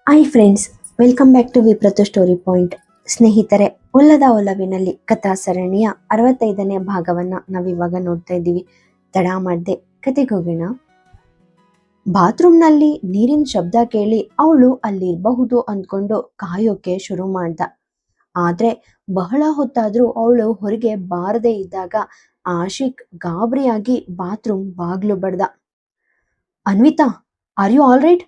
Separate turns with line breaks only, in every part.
Hi friends, welcome back to ವಿಪ್ರತು story point. ಸ್ನೇಹಿತರೆ, ಒಲ್ಲದ ಒಲವಿನಲ್ಲಿ ಕಥಾ ಸರಣಿಯ 65ನೇ ಭಾಗವನ್ನ ನಾವಿವಾಗ ನೋಡ್ತಾ ಇದ್ದೀವಿ. ತಡ ಮಾಡದೆ ಕತೆಗೆ ಹೋಗೋಣ. ಬಾತ್ರೂಮ್ನಲ್ಲಿ ನೀರಿನ ಶಬ್ದ ಕೇಳಿ ಅವಳು ಅಲ್ಲಿರಬಹುದು ಅಂದ್ಕೊಂಡು ಕಾಯೋಕೆ ಶುರು ಮಾಡ್ದ. ಆದ್ರೆ ಬಹಳ ಹೊತ್ತಾದ್ರೂ ಅವಳು ಹೊರಗೆ ಬಾರದೇ ಇದ್ದಾಗ ಆಶಿಕ್ ಗಾಬರಿಯಾಗಿ ಬಾತ್ರೂಮ್ ಬಾಗ್ಲು ಬಡ್ದ. Anvita, are you all right?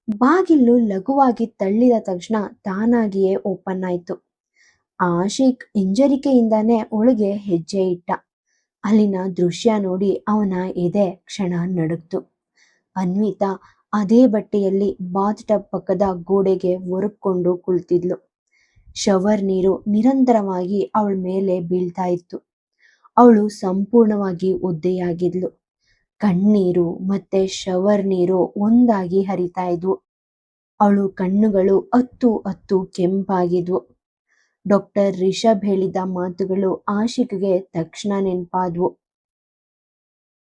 ಬಾಗಿಲು ಲಘುವಾಗಿ ತಳ್ಳಿದ ತಕ್ಷಣ ತಾನಾಗಿಯೇ ಓಪನ್ ಆಯ್ತು. ಆಶಿಕ್ ಹಿಂಜರಿಕೆಯಿಂದಾನೇ ಒಳಗೆ ಹೆಜ್ಜೆ ಇಟ್ಟ. ಅಲ್ಲಿನ ದೃಶ್ಯ ನೋಡಿ ಅವನ ಎದೆ ಕ್ಷಣ ನಡುಗ್ತು. ಅನ್ವಿತಾ ಅದೇ ಬಟ್ಟೆಯಲ್ಲಿ ಬಾತ್ ಟಬ್ ಪಕ್ಕದ ಗೋಡೆಗೆ ಒರಕೊಂಡು ಕುಳಿತಿದ್ಲು. ಶವರ್ ನೀರು ನಿರಂತರವಾಗಿ ಅವಳ ಮೇಲೆ ಬೀಳ್ತಾ ಇತ್ತು. ಅವಳು ಸಂಪೂರ್ಣವಾಗಿ ಒದ್ದೆಯಾಗಿದ್ಲು. ಕಣ್ಣೀರು ಮತ್ತೆ ಶವರ್ ನೀರು ಒಂದಾಗಿ ಹರಿತಾ ಇದ್ವು. ಅವಳು ಕಣ್ಣುಗಳು ಅತ್ತು ಅತ್ತು ಕೆಂಪಾಗಿದ್ವು. ಡಾಕ್ಟರ್ ರಿಷಬ್ ಹೇಳಿದ ಮಾತುಗಳು ಆಶಿಕ್ಗೆ ತಕ್ಷಣ ನೆನಪಾದ್ವು.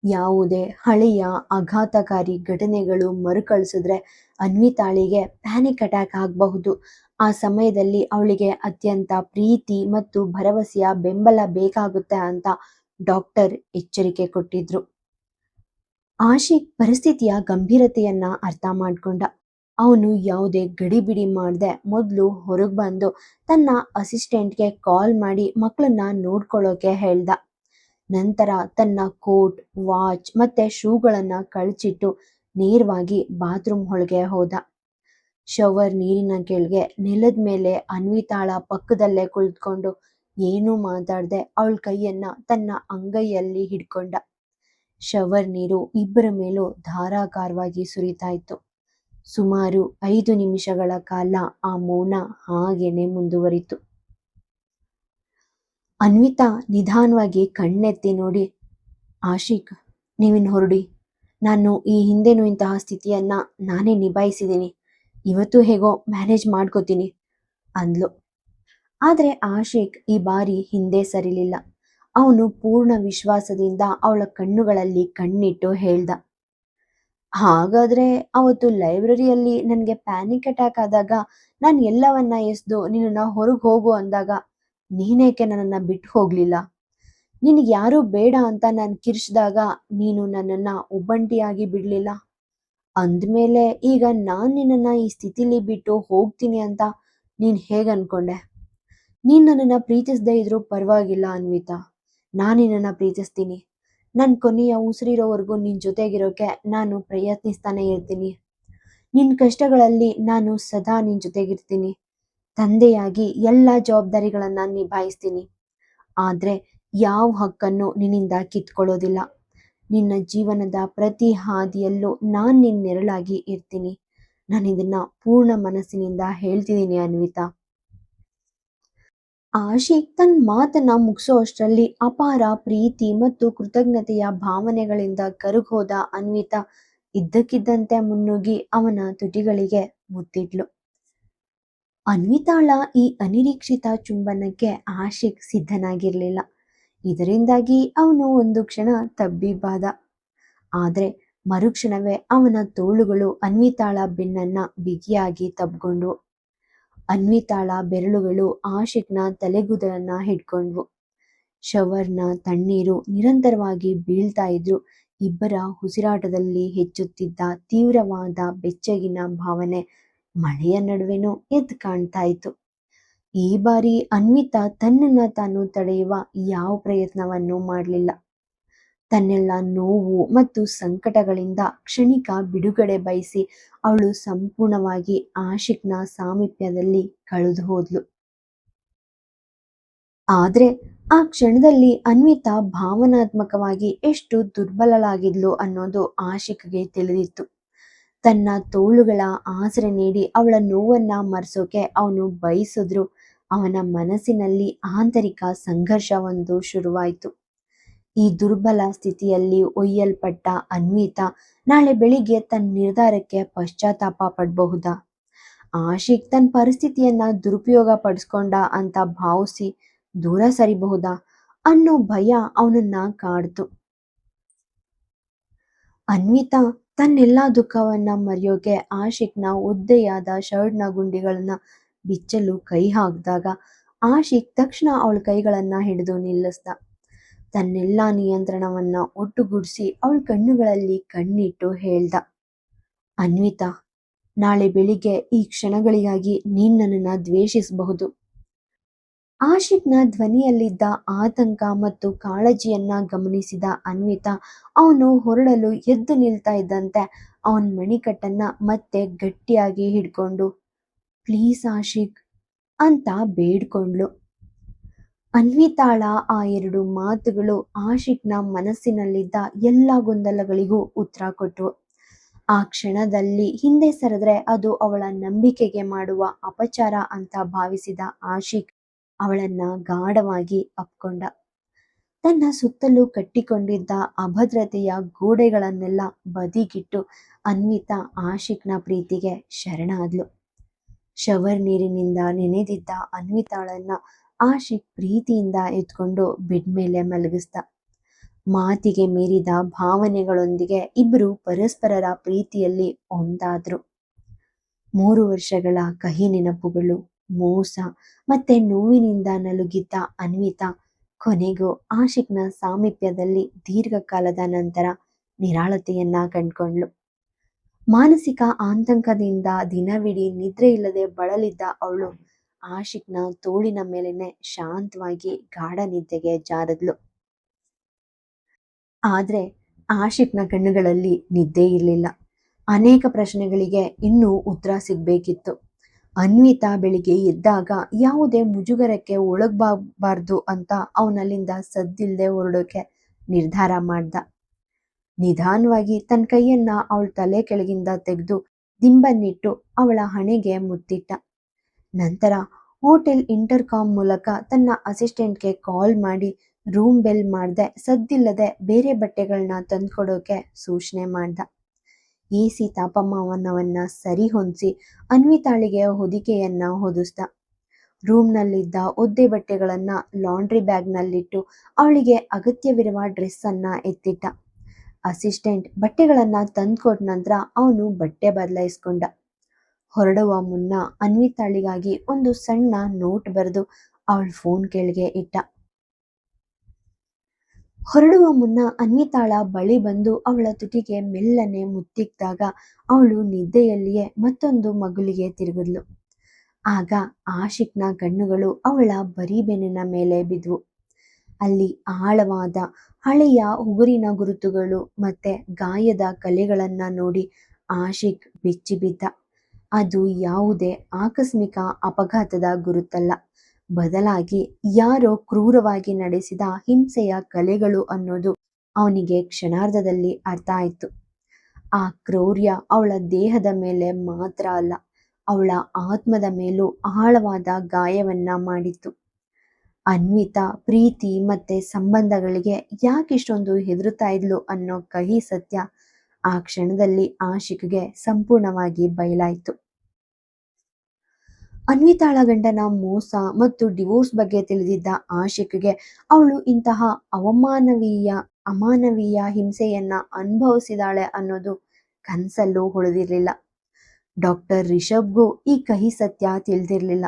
ಯಾವುದೇ ಹಳೆಯ ಆಘಾತಕಾರಿ ಘಟನೆಗಳು ಮರುಕಳಿಸಿದ್ರೆ ಅನ್ವಿತಾಳಿಗೆ ಪ್ಯಾನಿಕ್ ಅಟ್ಯಾಕ್ ಆಗಬಹುದು. ಆ ಸಮಯದಲ್ಲಿ ಅವಳಿಗೆ ಅತ್ಯಂತ ಪ್ರೀತಿ ಮತ್ತು ಭರವಸೆಯ ಬೆಂಬಲ ಬೇಕಾಗುತ್ತೆ ಅಂತ ಡಾಕ್ಟರ್ ಎಚ್ಚರಿಕೆ ಕೊಟ್ಟಿದ್ರು. ಆಶಿಕ್ ಪರಿಸ್ಥಿತಿಯ ಗಂಭೀರತೆಯನ್ನ ಅರ್ಥ ಮಾಡ್ಕೊಂಡ. ಅವನು ಯಾವುದೇ ಗಡಿಬಿಡಿ ಮಾಡದೆ ಮೊದಲು ಹೊರಗೆ ಬಂದು ತನ್ನ ಅಸಿಸ್ಟೆಂಟ್ಗೆ ಕಾಲ್ ಮಾಡಿ ಮಕ್ಕಳನ್ನ ನೋಡ್ಕೊಳ್ಳೋಕೆ ಹೇಳ್ದ. ನಂತರ ತನ್ನ ಕೋಟ್, ವಾಚ್ ಮತ್ತೆ ಶೂಗಳನ್ನ ಕಳಚಿಟ್ಟು ನೇರವಾಗಿ ಬಾತ್ರೂಮ್ ಒಳಗೆ ಹೋದ. ಶವರ್ ನೀರಿನ ಕೆಳಗೆ ನೆಲದ ಮೇಲೆ ಅನ್ವಿತಾಳ ಪಕ್ಕದಲ್ಲೇ ಕುಳಿತುಕೊಂಡು ಏನೂ ಮಾತಾಡದೆ ಅವಳ ಕೈಯನ್ನ ತನ್ನ ಅಂಗೈಯಲ್ಲಿ ಹಿಡ್ಕೊಂಡ. ಶವರ್ ನೀರು ಇಬ್ಬರ ಮೇಲೂ ಧಾರಾಕಾರವಾಗಿ ಸುರಿತಾ ಇತ್ತು. ಸುಮಾರು 5 ನಿಮಿಷಗಳ ಕಾಲ ಆ ಮೌನ ಹಾಗೇನೆ ಮುಂದುವರಿತು. ಅನ್ವಿತಾ ನಿಧಾನವಾಗಿ ಕಣ್ಣೆತ್ತಿ ನೋಡಿ, ಆಶಿಕ್, ನೀವಿನ್ ಹೊರಡಿ. ನಾನು ಈ ಹಿಂದೆನೂ ಇಂತಹ ಸ್ಥಿತಿಯನ್ನ ನಾನೇ ನಿಭಾಯಿಸಿದ್ದೀನಿ. ಇವತ್ತು ಹೇಗೋ ಮ್ಯಾನೇಜ್ ಮಾಡ್ಕೋತೀನಿ ಅಂದ್ಲು. ಆದ್ರೆ ಆಶಿಕ್ ಈ ಬಾರಿ ಹಿಂದೆ ಸರಿಲಿಲ್ಲ. ಅವನು ಪೂರ್ಣ ವಿಶ್ವಾಸದಿಂದ ಅವಳ ಕಣ್ಣುಗಳಲ್ಲಿ ಕಣ್ಣಿಟ್ಟು ಹೇಳ್ದ, ಹಾಗಾದ್ರೆ ಅವತ್ತು ಲೈಬ್ರರಿಯಲ್ಲಿ ನನಗೆ ಪ್ಯಾನಿಕ್ ಅಟ್ಯಾಕ್ ಆದಾಗ ನಾನು ಎಲ್ಲವನ್ನ ಎಸ್ದು ನಿನ್ನನ್ನ ಹೊರಗೆ ಹೋಗು ಅಂದಾಗ ನೀನೇಕೆ ನನ್ನನ್ನ ಬಿಟ್ಟು ಹೋಗ್ಲಿಲ್ಲ? ನಿನಗೆ ಯಾರೂ ಬೇಡ ಅಂತ ನಾನು ಕಿರ್ಚಿದಾಗ ನೀನು ನನ್ನನ್ನ ಒಬ್ಬಂಟಿಯಾಗಿ ಬಿಡ್ಲಿಲ್ಲ. ಅಂದ್ಮೇಲೆ ಈಗ ನಾನು ನಿನ್ನನ್ನ ಈ ಸ್ಥಿತಿಲಿ ಬಿಟ್ಟು ಹೋಗ್ತೀನಿ ಅಂತ ನೀನ್ ಹೇಗ್ ಅನ್ಕೊಂಡೆ? ನೀನ್ ನನ್ನನ್ನ ಪ್ರೀತಿಸದೇ ಇದ್ರೂ ಪರವಾಗಿಲ್ಲ ಅನ್ವಿತಾ, ನಾನು ನಿನ್ನನ್ನ ಪ್ರೀತಿಸ್ತೀನಿ. ನನ್ನ ಕೊನೆಯ ಉಸಿರಿರೋವರೆಗೂ ನಿನ್ ಜೊತೆಗಿರೋಕೆ ನಾನು ಪ್ರಯತ್ನಿಸ್ತಾನೆ ಇರ್ತೀನಿ. ನಿನ್ ಕಷ್ಟಗಳಲ್ಲಿ ನಾನು ಸದಾ ನಿನ್ ಜೊತೆಗಿರ್ತೀನಿ. ತಂದೆಯಾಗಿ ಎಲ್ಲ ಜವಾಬ್ದಾರಿಗಳನ್ನ ನಿಭಾಯಿಸ್ತೀನಿ. ಆದ್ರೆ ಯಾವ ಹಕ್ಕನ್ನು ನಿನ್ನಿಂದ ಕಿತ್ಕೊಳ್ಳೋದಿಲ್ಲ. ನಿನ್ನ ಜೀವನದ ಪ್ರತಿ ಹಾದಿಯಲ್ಲೂ ನಾನ್ ನಿನ್ ನೆರಳಾಗಿ ಇರ್ತೀನಿ. ನಾನು ಇದನ್ನ ಪೂರ್ಣ ಮನಸ್ಸಿನಿಂದ ಹೇಳ್ತಿದ್ದೀನಿ ಅನ್ವಿತಾ. ಆಶಿಕ್ ತನ್ನ ಮಾತನ್ನ ಮುಗಿಸೋ ಅಷ್ಟರಲ್ಲಿ ಅಪಾರ ಪ್ರೀತಿ ಮತ್ತು ಕೃತಜ್ಞತೆಯ ಭಾವನೆಗಳಿಂದ ಕರಗೋದ ಅನ್ವಿತಾ ಇದ್ದಕ್ಕಿದ್ದಂತೆ ಮುನ್ನುಗ್ಗಿ ಅವನ ತುಟಿಗಳಿಗೆ ಮುತ್ತಿಟ್ಲು. ಅನ್ವಿತಾಳ ಈ ಅನಿರೀಕ್ಷಿತ ಚುಂಬನಕ್ಕೆ ಆಶಿಕ್ ಸಿದ್ಧನಾಗಿರ್ಲಿಲ್ಲ. ಇದರಿಂದಾಗಿ ಅವನು ಒಂದು ಕ್ಷಣ ತಬ್ಬಿಬ್ಬಾದ. ಆದ್ರೆ ಮರುಕ್ಷಣವೇ ಅವನ ತೋಳುಗಳು ಅನ್ವಿತಾಳ ಬೆನ್ನನ್ನ ಬಿಗಿಯಾಗಿ ತಬ್ಗೊಂಡ್ವು. ಅನ್ವಿತಾಳ ಬೆರಳುಗಳು ಆಶಿಕ್ನ ತಲೆಗೂದಲನ್ನ ಹಿಡ್ಕೊಂಡ್ವು. ಶವರ್ನ ತಣ್ಣೀರು ನಿರಂತರವಾಗಿ ಬೀಳ್ತಾ ಇದ್ರು. ಇಬ್ಬರ ಉಸಿರಾಟದಲ್ಲಿ ಹೆಚ್ಚುತ್ತಿದ್ದ ತೀವ್ರವಾದ ಬೆಚ್ಚಗಿನ ಭಾವನೆ ಮಳೆಯ ನಡುವೆನೂ ಎದ್ದು ಕಾಣ್ತಾ ಇತ್ತು. ಈ ಬಾರಿ ಅನ್ವಿತಾ ತನ್ನನ್ನ ತಾನು ತಡೆಯುವ ಯಾವ ಪ್ರಯತ್ನವನ್ನು ಮಾಡಲಿಲ್ಲ. ತನ್ನೆಲ್ಲ ನೋವು ಮತ್ತು ಸಂಕಟಗಳಿಂದ ಕ್ಷಣಿಕ ಬಿಡುಗಡೆ ಬಯಸಿ ಅವಳು ಸಂಪೂರ್ಣವಾಗಿ ಆಶಿಕ್ನ ಸಾಮೀಪ್ಯದಲ್ಲಿ ಕಳೆದು ಹೋದ್ಲು. ಆದ್ರೆ ಆ ಕ್ಷಣದಲ್ಲಿ ಅನ್ವಿತಾ ಭಾವನಾತ್ಮಕವಾಗಿ ಎಷ್ಟು ದುರ್ಬಲಳಾಗಿದ್ಲು ಅನ್ನೋದು ಆಶಿಕ್ಗೆ ತಿಳಿದಿತ್ತು. ತನ್ನ ತೋಳುಗಳ ಆಸರೆ ನೀಡಿ ಅವಳ ನೋವನ್ನ ಮರೆಸೋಕೆ ಅವನು ಬಯಸಿದ್ರು ಅವನ ಮನಸ್ಸಿನಲ್ಲಿ ಆಂತರಿಕ ಸಂಘರ್ಷವೊಂದು ಶುರುವಾಯಿತು. ಈ ದುರ್ಬಲ ಸ್ಥಿತಿಯಲ್ಲಿ ಒಯ್ಯಲ್ಪಟ್ಟ ಅನ್ವಿತಾ ನಾಳೆ ಬೆಳಿಗ್ಗೆ ತನ್ನ ನಿರ್ಧಾರಕ್ಕೆ ಪಶ್ಚಾತ್ತಾಪ ಪಡಬಹುದಾ? ಆಶಿಕ್ ತನ್ನ ಪರಿಸ್ಥಿತಿಯನ್ನ ದುರುಪಯೋಗ ಪಡಿಸ್ಕೊಂಡ ಅಂತ ಭಾವಿಸಿ ದೂರ ಸರಿಬಹುದಾ ಅನ್ನೋ ಭಯ ಅವನನ್ನ ಕಾಡ್ತು. ಅನ್ವಿತಾ ತನ್ನೆಲ್ಲಾ ದುಃಖವನ್ನ ಮರೆಯೋಕೆ ಆಶಿಕ್ನ ಉದ್ದೆಯಾದ ಶರ್ಟ್ನ ಗುಂಡಿಗಳನ್ನ ಬಿಚ್ಚಲು ಕೈ ಹಾಕಿದಾಗ ಆಶಿಕ್ ತಕ್ಷಣ ಅವಳ ಕೈಗಳನ್ನ ಹಿಡಿದು ನಿಲ್ಲಿಸ್ದ. ತನ್ನೆಲ್ಲಾ ನಿಯಂತ್ರಣವನ್ನ ಒಟ್ಟುಗೂಡಿಸಿ ಅವಳ ಕಣ್ಣುಗಳಲ್ಲಿ ಕಣ್ಣಿಟ್ಟು ಹೇಳ್ದ, ಅನ್ವಿತಾ, ನಾಳೆ ಬೆಳಿಗ್ಗೆ ಈ ಕ್ಷಣಗಳಿಗಾಗಿ ನೀನ್ ನನ್ನನ್ನ ದ್ವೇಷಿಸಬಹುದು. ಆಶಿಕ್ನ ಧ್ವನಿಯಲ್ಲಿದ್ದ ಆತಂಕ ಮತ್ತು ಕಾಳಜಿಯನ್ನ ಗಮನಿಸಿದ ಅನ್ವಿತಾ ಅವನು ಹೊರಡಲು ಎದ್ದು ನಿಲ್ತಾ ಇದ್ದಂತೆ ಅವನ ಮಣಿಕಟ್ಟನ್ನ ಮತ್ತೆ ಗಟ್ಟಿಯಾಗಿ ಹಿಡ್ಕೊಂಡು ಪ್ಲೀಸ್ ಆಶಿಕ್ ಅಂತ ಬೇಡ್ಕೊಂಡ್ಲು. ಅನ್ವಿತಾಳ ಆ ಎರಡು ಮಾತುಗಳು ಆಶಿಕ್ನ ಮನಸ್ಸಿನಲ್ಲಿದ್ದ ಎಲ್ಲ ಗೊಂದಲಗಳಿಗೂ ಉತ್ತರ ಕೊಟ್ಟವು. ಆ ಕ್ಷಣದಲ್ಲಿ ಹಿಂದೆ ಸರಿದ್ರೆ ಅದು ಅವಳ ನಂಬಿಕೆಗೆ ಮಾಡುವ ಅಪಚಾರ ಅಂತ ಭಾವಿಸಿದ ಆಶಿಕ್ ಅವಳನ್ನ ಗಾಢವಾಗಿ ಅಪ್ಕೊಂಡ. ತನ್ನ ಸುತ್ತಲೂ ಕಟ್ಟಿಕೊಂಡಿದ್ದ ಅಭದ್ರತೆಯ ಗೋಡೆಗಳನ್ನೆಲ್ಲ ಬದಿಗಿಟ್ಟು ಅನ್ವಿತಾ ಆಶಿಕ್ನ ಪ್ರೀತಿಗೆ ಶರಣಾದ್ಲು. ಶವರ್ ನೀರಿನಿಂದ ನೆನೆದಿದ್ದ ಅನ್ವಿತಾಳನ್ನ ಆಶಿಕ್ ಪ್ರೀತಿಯಿಂದ ಎತ್ಕೊಂಡು ಬೆಡ್ ಮೇಲೆ ಮಲಗಿಸ್ದ. ಮಾತಿಗೆ ಮೀರಿದ ಭಾವನೆಗಳೊಂದಿಗೆ ಇಬ್ಬರು ಪರಸ್ಪರರ ಪ್ರೀತಿಯಲ್ಲಿ ಒಂದಾದ್ರು. 3 ವರ್ಷಗಳ ಕಹಿ ನೆನಪುಗಳು, ಮೋಸ ಮತ್ತೆ ನೋವಿನಿಂದ ನಲುಗಿದ್ದ ಅನ್ವಿತಾ ಕೊನೆಗೂ ಆಶಿಕ್ನ ಸಾಮೀಪ್ಯದಲ್ಲಿ ದೀರ್ಘಕಾಲದ ನಂತರ ನಿರಾಳತೆಯನ್ನ ಕಂಡ್ಕೊಂಡ್ಳು. ಮಾನಸಿಕ ಆತಂಕದಿಂದ ದಿನವಿಡೀ ನಿದ್ರೆ ಇಲ್ಲದೆ ಬಳಲಿದ್ದ ಅವಳು ಆಶಿಕ್ನ ತೋಳಿನ ಮೇಲೇನೆ ಶಾಂತವಾಗಿ ಗಾಢ ನಿದ್ದೆಗೆ ಜಾರದ್ಲು. ಆದ್ರೆ ಆಶಿಕ್ನ ಕಣ್ಣುಗಳಲ್ಲಿ ನಿದ್ದೆ ಇರಲಿಲ್ಲ. ಅನೇಕ ಪ್ರಶ್ನೆಗಳಿಗೆ ಇನ್ನೂ ಉತ್ತರ ಸಿಗ್ಬೇಕಿತ್ತು. ಅನ್ವಿತಾ ಬೆಳಿಗ್ಗೆ ಎದ್ದಾಗ ಯಾವುದೇ ಮುಜುಗರಕ್ಕೆ ಒಳಗಬಾರ್ದು ಅಂತ ಅವನಲ್ಲಿಂದ ಸದ್ದಿಲ್ದೆ ಹೊರಡೋಕೆ ನಿರ್ಧಾರ ಮಾಡ್ದ. ನಿಧಾನವಾಗಿ ತನ್ನ ಕೈಯನ್ನ ಅವಳ ತಲೆ ಕೆಳಗಿಂದ ತೆಗೆದು ದಿಂಬನ್ನಿಟ್ಟು ಅವಳ ಹಣೆಗೆ ಮುತ್ತಿಟ್ಟ. ನಂತರ ಹೋಟೆಲ್ ಇಂಟರ್ಕಾಮ್ ಮೂಲಕ ತನ್ನ ಅಸಿಸ್ಟೆಂಟ್ಗೆ ಕಾಲ್ ಮಾಡಿ ರೂಮ್ ಬೆಲ್ ಮಾಡ್ದೆ ಸದ್ದಿಲ್ಲದೆ ಬೇರೆ ಬಟ್ಟೆಗಳನ್ನ ತಂದ್ಕೊಡೋಕೆ ಸೂಚನೆ ಮಾಡ್ದ. ಎಸಿ ತಾಪಮಾನವನ್ನ ಸರಿ ಹೊಂದಿಸಿ ಅನ್ವಿತಾಳಿಗೆ ಹೊದಿಕೆಯನ್ನ ಹೊದಿಸ್ದ. ರೂಮ್ನಲ್ಲಿದ್ದ ಒದ್ದೆ ಬಟ್ಟೆಗಳನ್ನ ಲಾಂಡ್ರಿ ಬ್ಯಾಗ್ನಲ್ಲಿಟ್ಟು ಅವಳಿಗೆ ಅಗತ್ಯವಿರುವ ಡ್ರೆಸ್ ಅನ್ನ ಎತ್ತಿಟ್ಟ. ಅಸಿಸ್ಟೆಂಟ್ ಬಟ್ಟೆಗಳನ್ನ ತಂದ್ಕೊಟ್ಟ ನಂತರ ಅವನು ಬಟ್ಟೆ ಬದಲಾಯಿಸ್ಕೊಂಡ. ಹೊರಡುವ ಮುನ್ನ ಅನ್ವಿತಾಳಿಗಾಗಿ ಒಂದು ಸಣ್ಣ ನೋಟ್ ಬರೆದು ಅವಳ ಫೋನ್ ಕೆಳಗೆ ಇಟ್ಟ. ಹೊರಡುವ ಮುನ್ನ ಅನ್ವಿತಾಳ ಬಳಿ ಬಂದು ಅವಳ ತುಟಿಗೆ ಮೆಲ್ಲನೆ ಮುತ್ತಿಕ್ಕಿದಾಗ ಅವಳು ನಿದ್ದೆಯಲ್ಲಿಯೇ ಮತ್ತೊಂದು ಮಗುಲಿಗೆ ತಿರುಗಿದ್ಲು. ಆಗ ಆಶಿಕ್ನ ಕಣ್ಣುಗಳು ಅವಳ ಬರಿಬೆನ್ನಿನ ಮೇಲೆ ಬಿದ್ವು. ಅಲ್ಲಿ ಆಳವಾದ ಹಳೆಯ ಉಗುರಿನ ಗುರುತುಗಳು ಮತ್ತೆ ಗಾಯದ ಕಲೆಗಳನ್ನ ನೋಡಿ ಆಶಿಕ್ ಬೆಚ್ಚಿ ಬಿದ್ದ. ಅದು ಯಾವುದೇ ಆಕಸ್ಮಿಕ ಅಪಘಾತದ ಗುರುತಲ್ಲ, ಬದಲಾಗಿ ಯಾರೋ ಕ್ರೂರವಾಗಿ ನಡೆಸಿದ ಹಿಂಸೆಯ ಕಲೆಗಳು ಅನ್ನೋದು ಅವನಿಗೆ ಕ್ಷಣಾರ್ಧದಲ್ಲಿ ಅರ್ಥ ಆಯ್ತು. ಆ ಕ್ರೌರ್ಯ ಅವಳ ದೇಹದ ಮೇಲೆ ಮಾತ್ರ ಅಲ್ಲ, ಅವಳ ಆತ್ಮದ ಮೇಲೂ ಆಳವಾದ ಗಾಯವನ್ನ ಮಾಡಿತ್ತು. ಅನ್ವಿತಾ ಪ್ರೀತಿ ಮತ್ತೆ ಸಂಬಂಧಗಳಿಗೆ ಯಾಕಿಷ್ಟೊಂದು ಹೆದರುತ್ತಾ ಇದ್ಲು ಅನ್ನೋ ಕಹಿ ಸತ್ಯ ಆ ಕ್ಷಣದಲ್ಲಿ ಆಶಿಕ್ಗೆ ಸಂಪೂರ್ಣವಾಗಿ ಬಯಲಾಯಿತು. ಅನ್ವಿತಾಳ ಗಂಡನ ಮೋಸ ಮತ್ತು ಡಿವೋರ್ಸ್ ಬಗ್ಗೆ ತಿಳಿದಿದ್ದ ಆಶಿಕ್ಗೆ ಅವಳು ಇಂತಹ ಅಮಾನವೀಯ ಹಿಂಸೆಯನ್ನ ಅನುಭವಿಸಿದಾಳೆ ಅನ್ನೋದು ಕನಸಲ್ಲೂ ಉಳಿದಿರಲಿಲ್ಲ. ಡಾಕ್ಟರ್ ರಿಷಬ್ಗೂ ಈ ಕಹಿ ಸತ್ಯ ತಿಳಿದಿರಲಿಲ್ಲ.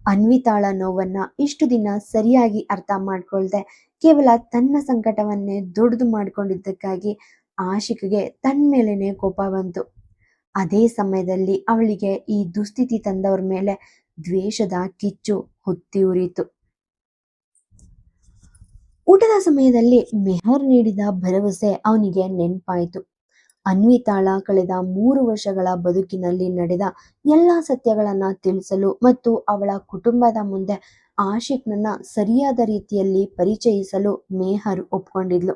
ಅನ್ವಿತಾಳ ನೋವನ್ನ ಇಷ್ಟು ದಿನ ಸರಿಯಾಗಿ ಅರ್ಥ ಮಾಡ್ಕೊಳ್ದೆ ಕೇವಲ ತನ್ನ ಸಂಕಟವನ್ನೇ ದೊಡ್ಡದು ಮಾಡ್ಕೊಂಡಿದ್ದಕ್ಕಾಗಿ ಆಶಿಕ್ಗೆ ತನ್ನ ಮೇಲೇನೆ ಕೋಪ ಬಂತು. ಅದೇ ಸಮಯದಲ್ಲಿ ಅವಳಿಗೆ ಈ ದುಸ್ಥಿತಿ ತಂದವ್ರ ಮೇಲೆ ದ್ವೇಷದ ಕಿಚ್ಚು ಹೊತ್ತಿ ಉರಿಯಿತು. ಊಟದ ಸಮಯದಲ್ಲಿ ಮೆಹರ್ ನೀಡಿದ ಭರವಸೆ ಅವನಿಗೆ ನೆನಪಾಯಿತು. ಅನ್ವಿತಾಳ ಕಳೆದ 3 ವರ್ಷಗಳ ಬದುಕಿನಲ್ಲಿ ನಡೆದ ಎಲ್ಲ ಸತ್ಯಗಳನ್ನ ತಿಳಿಸಲು ಮತ್ತು ಅವಳ ಕುಟುಂಬದ ಮುಂದೆ ಆಶಿಕ್ನನ್ನ ಸರಿಯಾದ ರೀತಿಯಲ್ಲಿ ಪರಿಚಯಿಸಲು ಮೆಹರ್ ಒಪ್ಕೊಂಡಿದ್ಲು.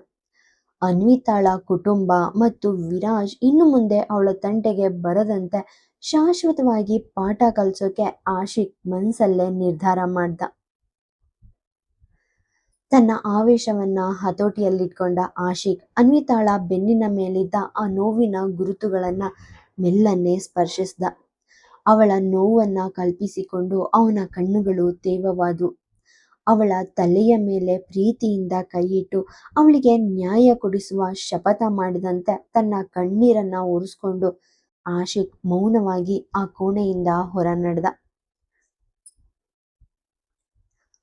ಅನ್ವಿತಾಳ ಕುಟುಂಬ ಮತ್ತು ವಿರಾಜ್ ಇನ್ನು ಮುಂದೆ ಅವಳ ತಂಟೆಗೆ ಬರದಂತೆ ಶಾಶ್ವತವಾಗಿ ಪಾಠ ಕಲಿಸೋಕೆ ಆಶಿಕ್ ಮನಸ್ಸಲ್ಲೇ ನಿರ್ಧಾರ ಮಾಡ್ದ. ತನ್ನ ಆವೇಶವನ್ನ ಹತೋಟಿಯಲ್ಲಿಟ್ಕೊಂಡ ಆಶಿಕ್ ಅನ್ವಿತಾಳ ಬೆನ್ನಿನ ಮೇಲಿದ್ದ ಆ ನೋವಿನ ಗುರುತುಗಳನ್ನ ಮೆಲ್ಲನೆ ಸ್ಪರ್ಶಿಸಿದ. ಅವಳ ನೋವನ್ನ ಕಲ್ಪಿಸಿಕೊಂಡು ಅವನ ಕಣ್ಣುಗಳು ತೇವವಾದವು. ಅವಳ ತಲೆಯ ಮೇಲೆ ಪ್ರೀತಿಯಿಂದ ಕೈಯಿಟ್ಟು ಅವಳಿಗೆ ನ್ಯಾಯ ಕೊಡಿಸುವ ಶಪಥ ಮಾಡಿದಂತೆ ತನ್ನ ಕಣ್ಣೀರನ್ನ ಒರೆಸ್ಕೊಂಡು ಆಶಿಕ್ ಮೌನವಾಗಿ ಆ ಕೋಣೆಯಿಂದ ಹೊರ ನಡೆದ.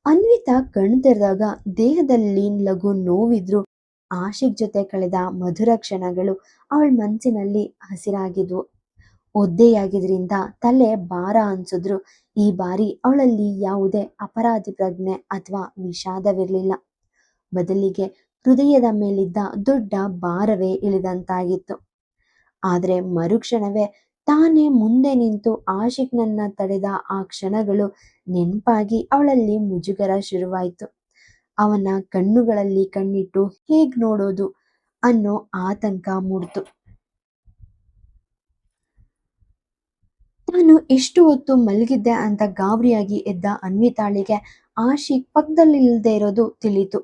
ಅನ್ವಿತಾ ಕಣ್ ತೆರೆದಾಗ ದೇಹದಲ್ಲಿ ಲಘು ನೋವಿದ್ರು ಆಶಿಕ್ ಜೊತೆ ಕಳೆದ ಮಧುರ ಕ್ಷಣಗಳು ಅವಳ ಮನಸ್ಸಿನಲ್ಲಿ ಹಸಿರಾಗಿದ್ವು. ಒದ್ದೆಯಾಗಿದ್ರಿಂದ ತಲೆ ಭಾರ ಅನ್ಸಿದ್ರು ಈ ಬಾರಿ ಅವಳಲ್ಲಿ ಯಾವುದೇ ಅಪರಾಧಿ ಪ್ರಜ್ಞೆ ಅಥವಾ ವಿಷಾದವಿರಲಿಲ್ಲ. ಬದಲಿಗೆ ಹೃದಯದ ಮೇಲಿದ್ದ ದೊಡ್ಡ ಭಾರವೇ ಇಳಿದಂತಾಗಿತ್ತು. ಆದ್ರೆ ಮರುಕ್ಷಣವೇ ತಾನೇ ಮುಂದೆ ನಿಂತು ಆಶಿಕ್ನನ್ನ ತಡೆದ ಆ ಕ್ಷಣಗಳು ನೆನಪಾಗಿ ಅವಳಲ್ಲಿ ಮುಜುಗರ ಶುರುವಾಯಿತು. ಅವನ ಕಣ್ಣುಗಳಲ್ಲಿ ಕಣ್ಣಿಟ್ಟು ಹೇಗ್ ನೋಡೋದು ಅನ್ನೋ ಆತಂಕ ಮೂಡ್ತು. ನಾನು ಎಷ್ಟು ಹೊತ್ತು ಮಲಗಿದ್ದೆ ಅಂತ ಗಾಬರಿಯಾಗಿ ಎದ್ದ ಅನ್ವಿತಾಳಿಗೆ ಆಶಿಕ್ ಪಕ್ಕದಲ್ಲಿಲ್ಲದೆ ಇರೋದು ತಿಳಿತು.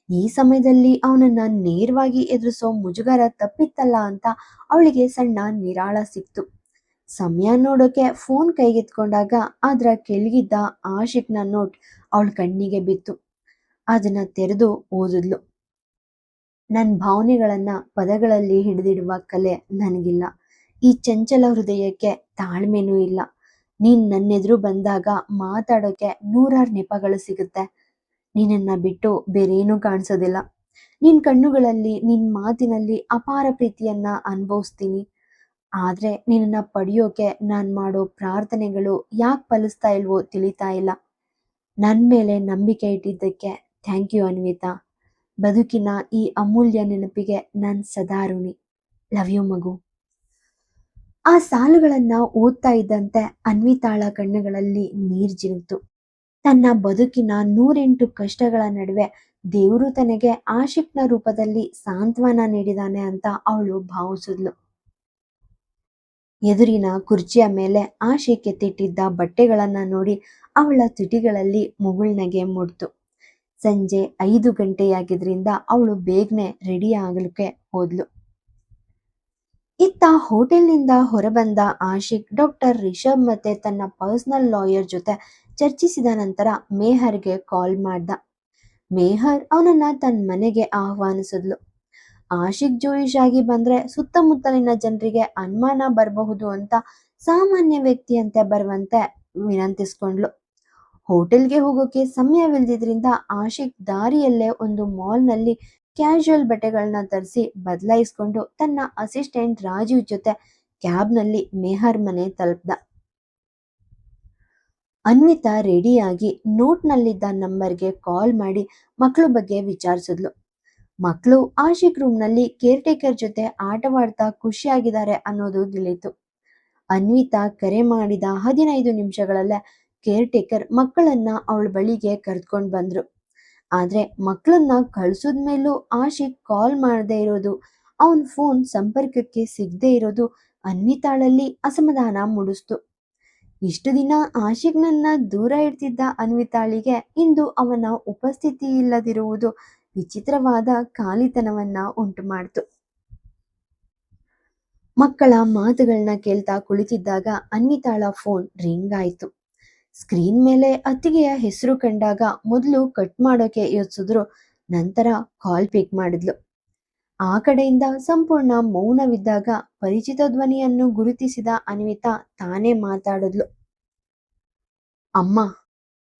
ಈ ಸಮಯದಲ್ಲಿ ಅವನನ್ನ ನೇರವಾಗಿ ಎದುರಿಸೋ ಮುಜುಗರ ತಪ್ಪಿತ್ತಲ್ಲ ಅಂತ ಅವಳಿಗೆ ಸಣ್ಣ ನಿರಾಳ ಸಿಕ್ತು. ಸಮಯ ನೋಡೋಕೆ ಫೋನ್ ಕೈಗೆತ್ಕೊಂಡಾಗ ಅದರ ಕೆಳಗಿದ್ದ ಆಶಿಕ್ನ ನೋಟ್ ಅವಳ ಕಣ್ಣಿಗೆ ಬಿತ್ತು. ಅದನ್ನ ತೆರೆದು ಓದಿದ್ಲು. ನನ್ನ ಭಾವನೆಗಳನ್ನ ಪದಗಳಲ್ಲಿ ಹಿಡಿದಿಡುವ ಕಲೆ ನನಗಿಲ್ಲ. ಈ ಚಂಚಲ ಹೃದಯಕ್ಕೆ ತಾಳ್ಮೆನೂ ಇಲ್ಲ. ನೀನ್ ನನ್ನೆದುರು ಬಂದಾಗ ಮಾತಾಡೋಕೆ ನೂರಾರು ನೆಪಗಳು ಸಿಗುತ್ತೆ. ನೀನನ್ನ ಬಿಟ್ಟು ಬೇರೇನೂ ಕಾಣಿಸೋದಿಲ್ಲ. ನಿನ್ ಕಣ್ಣುಗಳಲ್ಲಿ ನಿನ್ ಮಾತಿನಲ್ಲಿ ಅಪಾರ ಪ್ರೀತಿಯನ್ನ ಅನುಭವಿಸ್ತೀನಿ. ಆದ್ರೆ ನಿನ್ನನ್ನ ಪಡೆಯೋಕೆ ನಾನ್ ಮಾಡೋ ಪ್ರಾರ್ಥನೆಗಳು ಯಾಕೆ ಫಲಿಸ್ತಾ ಇಲ್ವೋ ತಿಳಿತಾ ಇಲ್ಲ. ನನ್ ಮೇಲೆ ನಂಬಿಕೆ ಇಟ್ಟಿದ್ದಕ್ಕೆ ಥ್ಯಾಂಕ್ ಯು ಅನ್ವಿತಾ. ಬದುಕಿನ ಈ ಅಮೂಲ್ಯ ನೆನಪಿಗೆ ನಾನ್ ಸದಾ ಋಣಿ. ಲವ್ ಯು ಮಗು. ಆ ಸಾಲುಗಳನ್ನ ಓದ್ತಾ ಇದ್ದಂತೆ ಅನ್ವಿತಾಳ ಕಣ್ಣುಗಳಲ್ಲಿ ನೀರ್ ಜಿನುಗ್ತು. ತನ್ನ ಬದುಕಿನ 108 ಕಷ್ಟಗಳ ನಡುವೆ ದೇವರು ತನಗೆ ಆಶಿಕ್ನ ರೂಪದಲ್ಲಿ ಸಾಂತ್ವನ ನೀಡಿದಾನೆ ಅಂತ ಅವಳು ಭಾವಿಸಿದ್ಲು. ಎದುರಿನ ಕುರ್ಚಿಯ ಮೇಲೆ ಆಶಿಕ್ ಎತ್ತಿಟ್ಟಿದ್ದ ಬಟ್ಟೆಗಳನ್ನ ನೋಡಿ ಅವಳ ತುಟಿಗಳಲ್ಲಿ ಮುಗುಳ್ನಗೆ ಮೂಡ್ತು. ಸಂಜೆ 5 ಗಂಟೆಯಾಗಿದ್ರಿಂದ ಅವಳು ಬೇಗನೆ ರೆಡಿ ಆಗಲಿಕ್ಕೆ ಹೋದ್ಲು. ಇತ್ತ ಹೋಟೆಲ್ನಿಂದ ಹೊರಬಂದ ಆಶಿಕ್ ಡಾಕ್ಟರ್ ರಿಷಬ್ ಮತ್ತೆ ತನ್ನ ಪರ್ಸನಲ್ ಲಾಯರ್ ಜೊತೆ ಚರ್ಚಿಸಿದ ನಂತರ ಮೇಹರ್ಗೆ ಕಾಲ್ ಮಾಡ್ದ. ಮೇಹರ್ ಅವನನ್ನ ತನ್ನ ಮನೆಗೆ ಆಹ್ವಾನಿಸಿದ್ಲು. ಆಶಿಕ್ ಜೋಯಿಶ್ ಆಗಿ ಬಂದ್ರೆ ಸುತ್ತಮುತ್ತಲಿನ ಜನರಿಗೆ ಅನುಮಾನ ಬರಬಹುದು ಅಂತ ಸಾಮಾನ್ಯ ವ್ಯಕ್ತಿಯಂತೆ ಬರುವಂತೆ ವಿನಂತಿಸ್ಕೊಂಡ್ಲು. ಹೋಟೆಲ್ಗೆ ಹೋಗೋಕೆ ಸಮಯವಿಲ್ದಿದ್ರಿಂದ ಆಶಿಕ್ ದಾರಿಯಲ್ಲೇ ಒಂದು ಮಾಲ್ನಲ್ಲಿ ಕ್ಯಾಶುಯಲ್ ಬಟ್ಟೆಗಳನ್ನ ತರಿಸಿ ಬದಲಾಯಿಸ್ಕೊಂಡು ತನ್ನ ಅಸಿಸ್ಟೆಂಟ್ ರಾಜೀವ್ ಜೊತೆ ಕ್ಯಾಬ್ನಲ್ಲಿ ಮೇಹರ್ ಮನೆ ತಲುಪ್ದ. ಅನ್ವಿತಾ ರೆಡಿಯಾಗಿ ನೋಟ್ನಲ್ಲಿದ್ದ ನಂಬರ್ಗೆ ಕಾಲ್ ಮಾಡಿ ಮಕ್ಕಳ ಬಗ್ಗೆ ವಿಚಾರಿಸಿದ್ಲು. ಮಕ್ಕಳು ಆಶಿಕ್ ರೂಮ್ನಲ್ಲಿ ಕೇರ್ಟೇಕರ್ ಜೊತೆ ಆಟವಾಡ್ತಾ ಖುಷಿಯಾಗಿದ್ದಾರೆ ಅನ್ನೋದು ತಿಳಿಯಿತು. ಅನ್ವಿತಾ ಕರೆ ಮಾಡಿದ 15 ನಿಮಿಷಗಳಲ್ಲೇ ಕೇರ್ಟೇಕರ್ ಮಕ್ಕಳನ್ನ ಅವಳ ಬಳಿಗೆ ಕರೆದುಕೊಂಡು ಬಂದ್ರು. ಆದ್ರೆ ಮಕ್ಕಳನ್ನ ಕಳ್ಸಿದ್ಮೇಲೂ ಆಶಿಕ್ ಕಾಲ್ ಮಾಡದೇ ಇರೋದು, ಅವನ್ ಫೋನ್ ಸಂಪರ್ಕಕ್ಕೆ ಸಿಗದೆ ಇರೋದು ಅನ್ವಿತಾಳಲ್ಲಿ ಅಸಮಾಧಾನ ಮೂಡಿಸ್ತು. ಇಷ್ಟು ದಿನ ಆಶಿಕ್ನನ್ನ ದೂರ ಇಡ್ತಿದ್ದ ಅನ್ವಿತಾಳಿಗೆ ಇಂದು ಅವನ ಉಪಸ್ಥಿತಿ ಇಲ್ಲದಿರುವುದು ವಿಚಿತ್ರವಾದ ಖಾಲಿತನವನ್ನ ಉಂಟು ಮಾಡ್ತು. ಮಕ್ಕಳ ಮಾತುಗಳನ್ನ ಕೇಳ್ತಾ ಕುಳಿತಿದ್ದಾಗ ಅನ್ವಿತಾಳ ಫೋನ್ ರಿಂಗ್ ಆಯ್ತು. ಸ್ಕ್ರೀನ್ ಮೇಲೆ ಅತ್ತಿಗೆಯ ಹೆಸರು ಕಂಡಾಗ ಮೊದಲು ಕಟ್ ಮಾಡೋಕೆ ಯೋಚಿಸಿದ್ರು, ನಂತರ ಕಾಲ್ ಪಿಕ್ ಮಾಡಿದ್ಲು. ಆ ಕಡೆಯಿಂದ ಸಂಪೂರ್ಣ ಮೌನವಿದ್ದಾಗ ಪರಿಚಿತ ಧ್ವನಿಯನ್ನು ಗುರುತಿಸಿದ ಅನ್ವಿತಾ ತಾನೇ ಮಾತಾಡಿದ್ಲು. ಅಮ್ಮ,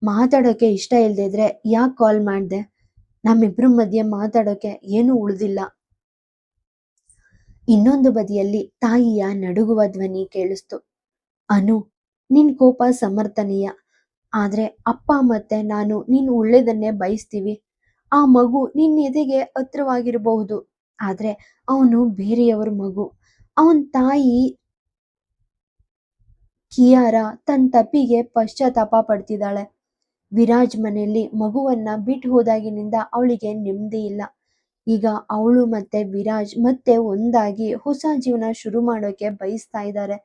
ಮಾತಾಡೋಕೆ ಇಷ್ಟ ಇಲ್ದೇ ಇದ್ರೆ ಯಾಕೆ ಕಾಲ್ ಮಾಡ್ದೆ? ನಮ್ಮಿಬ್ರ ಮಧ್ಯೆ ಮಾತಾಡೋಕೆ ಏನೂ ಉಳಿದಿಲ್ಲ. ಇನ್ನೊಂದು ಬದಿಯಲ್ಲಿ ತಾಯಿಯ ನಡುಗುವ ಧ್ವನಿ ಕೇಳಿಸ್ತು. ಅನು, ನಿನ್ ಕೋಪ ಸಮರ್ಥನೀಯ. ಆದ್ರೆ ಅಪ್ಪ ಮತ್ತೆ ನಾನು ನಿನ್ ಒಳ್ಳೇದನ್ನೇ ಬಯಸ್ತೀವಿ. ಆ ಮಗು ನಿನ್ ಎದೆಗೆ ಹತ್ರವಾಗಿರಬಹುದು, ಆದ್ರೆ ಅವನು ಬೇರೆಯವರ ಮಗು. ಅವನ್ ತಾಯಿ ಕಿಯಾರ ತನ್ನ ತಪ್ಪಿಗೆ ಪಶ್ಚಾತ್ತಾಪ ಪಡ್ತಿದ್ದಾಳೆ. ವಿರಾಜ್ ಮನೆಯಲ್ಲಿ ಮಗುವನ್ನ ಬಿಟ್ಟು ಹೋದಾಗಿನಿಂದ ಅವಳಿಗೆ ನೆಮ್ಮದಿ ಇಲ್ಲ. ಈಗ ಅವಳು ಮತ್ತೆ ವಿರಾಜ್ ಮತ್ತೆ ಒಂದಾಗಿ ಹೊಸ ಜೀವನ ಶುರು ಮಾಡೋಕೆ ಬಯಸ್ತಾ ಇದ್ದಾರೆ.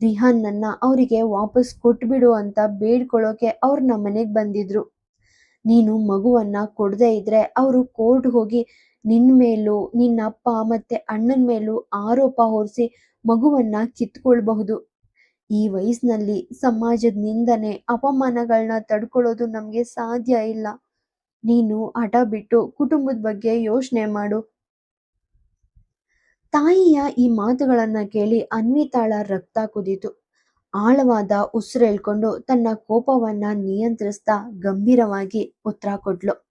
ರಿಹಾನ್ ನನ್ನ ಅವರಿಗೆ ವಾಪಸ್ ಕೊಟ್ಬಿಡು ಅಂತ ಬೇಡ್ಕೊಳ್ಳೋಕೆ ಅವ್ರು ನಮ್ಮ ಮನೆಗೆ ಬಂದಿದ್ರು. ನೀನು ಮಗುವನ್ನ ಕೊಡದೇ ಇದ್ರೆ ಅವರು ಕೋರ್ಟ್ ಹೋಗಿ ನಿನ್ ಮೇಲೂ ನಿನ್ನ ಅಪ್ಪ ಮತ್ತೆ ಅಣ್ಣನ ಮೇಲೂ ಆರೋಪ ಹೊರಿಸಿ ಮಗುವನ್ನ ಕಿತ್ಕೊಳ್ಬಹುದು. ಈ ವಯಸ್ಸಿನಲ್ಲಿ ಸಮಾಜದ ನಿಂದನೆ ಅಪಮಾನಗಳನ್ನ ತಡ್ಕೊಳ್ಳೋದು ನಮ್ಗೆ ಸಾಧ್ಯ ಇಲ್ಲ. ನೀನು ಹಠ ಬಿಟ್ಟು ಕುಟುಂಬದ ಬಗ್ಗೆ ಯೋಚನೆ ಮಾಡು. ತಾಯಿಯ ಈ ಮಾತುಗಳನ್ನ ಕೇಳಿ ಅನ್ವಿತಾಳ ರಕ್ತ ಕುದೀತು. ಆಳವಾದ ಉಸಿರೆಳ್ಕೊಂಡು ತನ್ನ ಕೋಪವನ್ನ ನಿಯಂತ್ರಿಸ್ತಾ ಗಂಭೀರವಾಗಿ ಉತ್ತರ ಕೊಟ್ಲು.